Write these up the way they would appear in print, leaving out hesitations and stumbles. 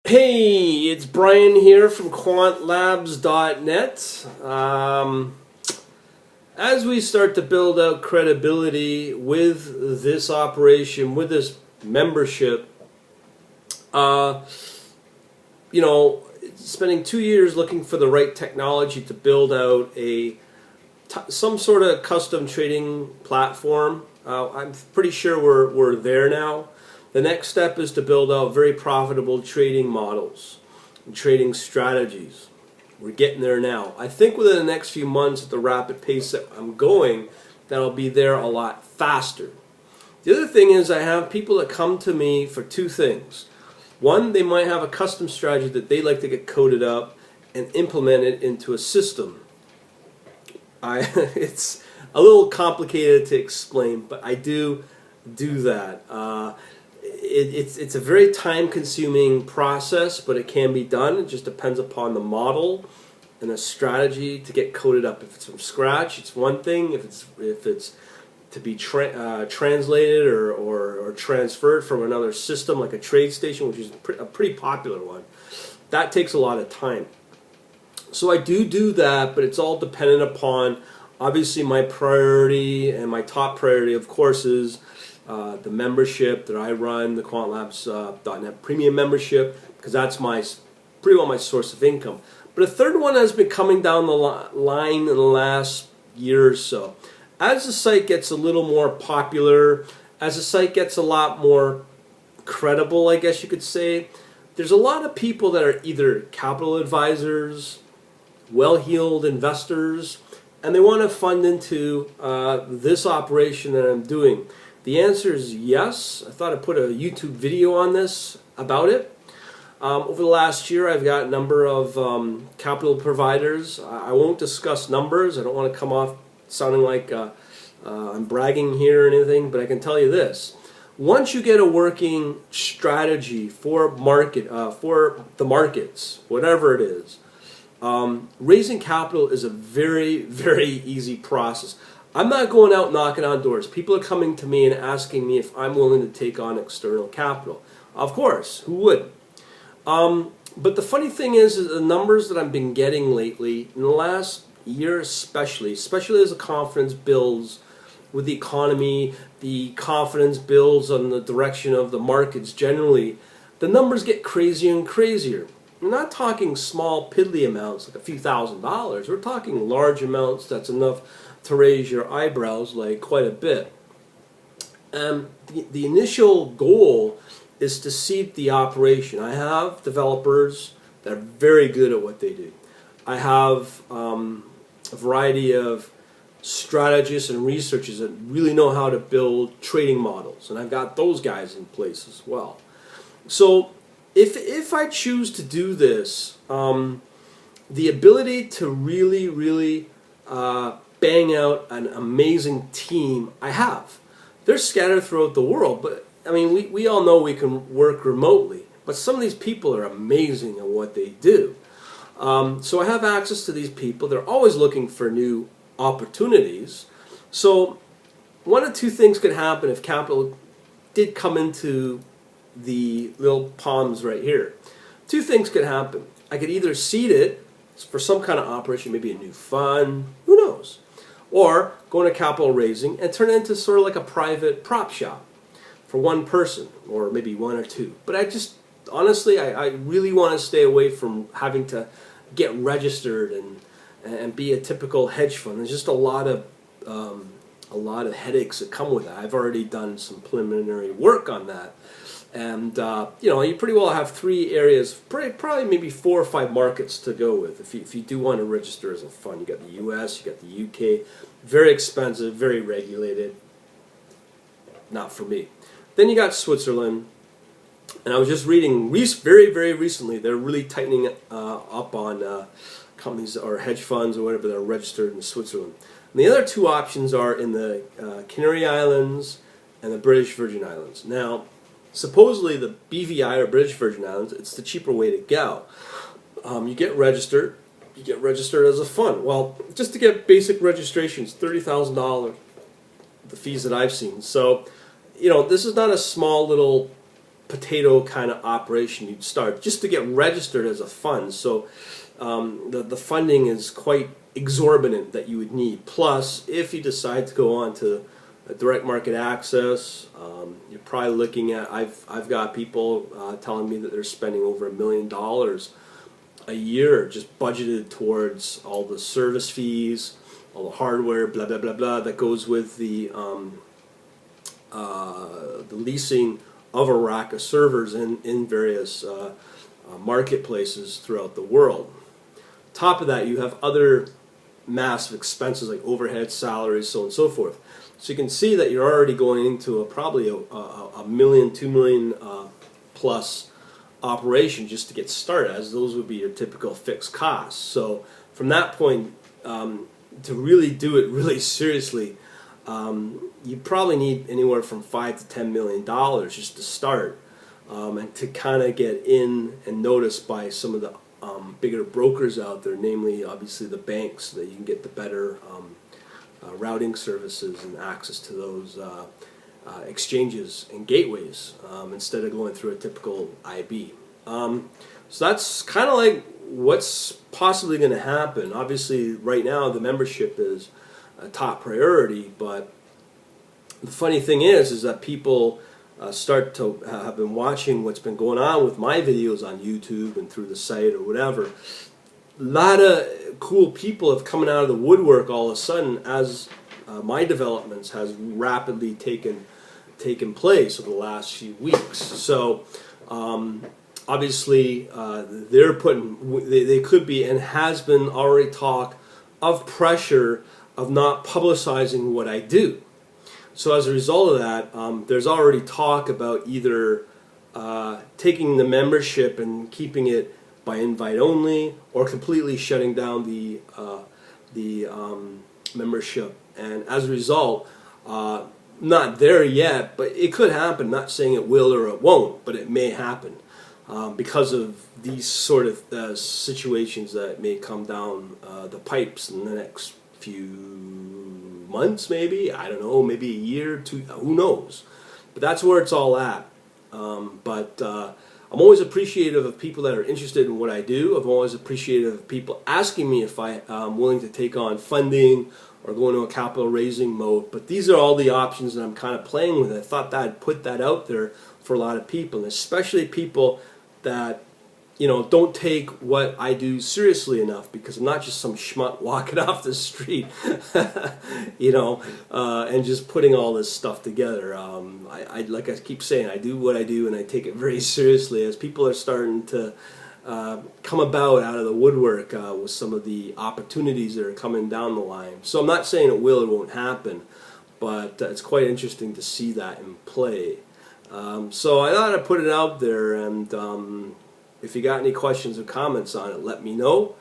Hey, it's Brian here from quantlabs.net. As we start to build out credibility with this operation, with this membership, spending 2 years looking for the right technology to build out some sort of custom trading platform. I'm pretty sure we're there now. The next step is to build out very profitable trading models and trading strategies. We're getting there now. I think within the next few months, at the rapid pace that I'm going, that'll be there a lot faster. The other thing is I have people that come to me for two things. One, they might have a custom strategy that they like to get coded up and implemented into a system. It's a little complicated to explain, but I do that. It's a very time-consuming process, but it can be done. It just depends upon the model and the strategy to get coded up. If it's from scratch, it's one thing. If it's to be translated or transferred from another system, like a trade station, which is a pretty popular one, that takes a lot of time. So I do that, but it's all dependent upon, obviously, my priority, and my top priority, of course, is the membership that I run, the quantlabs.net premium membership, because that's pretty well my source of income. But a third one has been coming down the line in the last year or so. As the site gets a little more popular, as the site gets a lot more credible, I guess you could say, there's a lot of people that are either capital advisors, well-heeled investors, and they want to fund into this operation that I'm doing. The answer is yes. I thought I'd put a YouTube video on this about it. Over the last year, I've got a number of capital providers. I won't discuss numbers. I don't want to come off sounding like I'm bragging here or anything, but I can tell you this. Once you get a working strategy for the markets, whatever it is, raising capital is a very, very easy process. I'm not going out knocking on doors. People are coming to me and asking me if I'm willing to take on external capital. Of course, who would? But the funny thing is the numbers that I've been getting lately, in the last year especially as the confidence builds with the economy, the confidence builds on the direction of the markets generally, the numbers get crazier and crazier. We're not talking small piddly amounts like a few $1,000s. We're talking large amounts that's enough to raise your eyebrows like quite a bit. The initial goal is to seed the operation. I have developers that are very good at what they do. I have a variety of strategists and researchers that really know how to build trading models, and I've got those guys in place as well. So if I choose to do this, the ability to really bang out an amazing team, I have. They're scattered throughout the world, but I mean, we all know we can work remotely, but some of these people are amazing at what they do. So I have access to these people. They're always looking for new opportunities. So one of two things could happen if capital did come into the little palms right here. Two things could happen. I could either seed it for some kind of operation, maybe a new fund, who knows, or go into capital raising and turn it into sort of like a private prop shop for one person, or maybe one or two. But honestly, I really want to stay away from having to get registered and be a typical hedge fund. There's just a lot of headaches that come with that. I've already done some preliminary work on that. And you pretty well have three areas, probably maybe 4 or 5 markets to go with if you do want to register as a fund. You got the U.S., you got the U.K., very expensive, very regulated. Not for me. Then you got Switzerland, and I was just reading very recently. They're really tightening up on companies or hedge funds or whatever that are registered in Switzerland. And the other two options are in the Canary Islands and the British Virgin Islands. Now, supposedly the BVI or British Virgin Islands, it's the cheaper way to go. You get registered as a fund. Well, just to get basic registrations, $30,000, the fees that I've seen. So, this is not a small little potato kind of operation you'd start just to get registered as a fund. So the funding is quite exorbitant that you would need. Plus, if you decide to go on to direct market access, you're probably looking at, I've got people telling me that they're spending over $1 million a year just budgeted towards all the service fees, all the hardware, blah blah blah blah, that goes with the leasing of a rack of servers in various marketplaces throughout the world. Top of that, you have other massive expenses like overhead, salaries, so on and so forth. So you can see that you're already going into probably a million, 2 million plus operation just to get started, as those would be your typical fixed costs. So from that point, to really do it really seriously, you probably need anywhere from $5 to $10 million just to start, and to kind of get in and noticed by some of the bigger brokers out there, namely obviously the banks, so that you can get the better routing services and access to those exchanges and gateways, instead of going through a typical IB. So that's kind of like what's possibly going to happen. Obviously right now the membership is a top priority, but the funny thing is that people start to have been watching what's been going on with my videos on YouTube and through the site or whatever. A lot of cool people have come out of the woodwork all of a sudden as my developments has rapidly taken place over the last few weeks. So obviously they're putting, they could be and has been already talk of pressure of not publicizing what I do. So as a result of that, there's already talk about either taking the membership and keeping it by invite only, or completely shutting down the membership. And as a result, not there yet, but it could happen. Not saying it will or it won't, but it may happen because of these sort of situations that may come down the pipes in the next few months, maybe, I don't know, maybe a year, two, who knows. But that's where it's all at. I'm always appreciative of people that are interested in what I do. I'm always appreciative of people asking me if I'm willing to take on funding or go into a capital raising mode. But these are all the options that I'm kind of playing with. I thought that I'd put that out there for a lot of people, and especially people that, you know, don't take what I do seriously enough, because I'm not just some schmuck walking off the street, you know, and just putting all this stuff together. I like I keep saying, I do what I do and I take it very seriously, as people are starting to come about out of the woodwork with some of the opportunities that are coming down the line. So I'm not saying it will or won't happen, but it's quite interesting to see that in play. So I thought I'd put it out there, and if you got any questions or comments on it, let me know,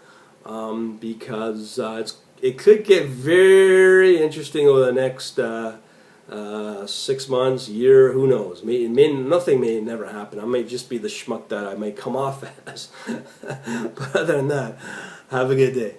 because it could get very interesting over the next 6 months, year, who knows. Nothing may never happen. I may just be the schmuck that I may come off as. But other than that, have a good day.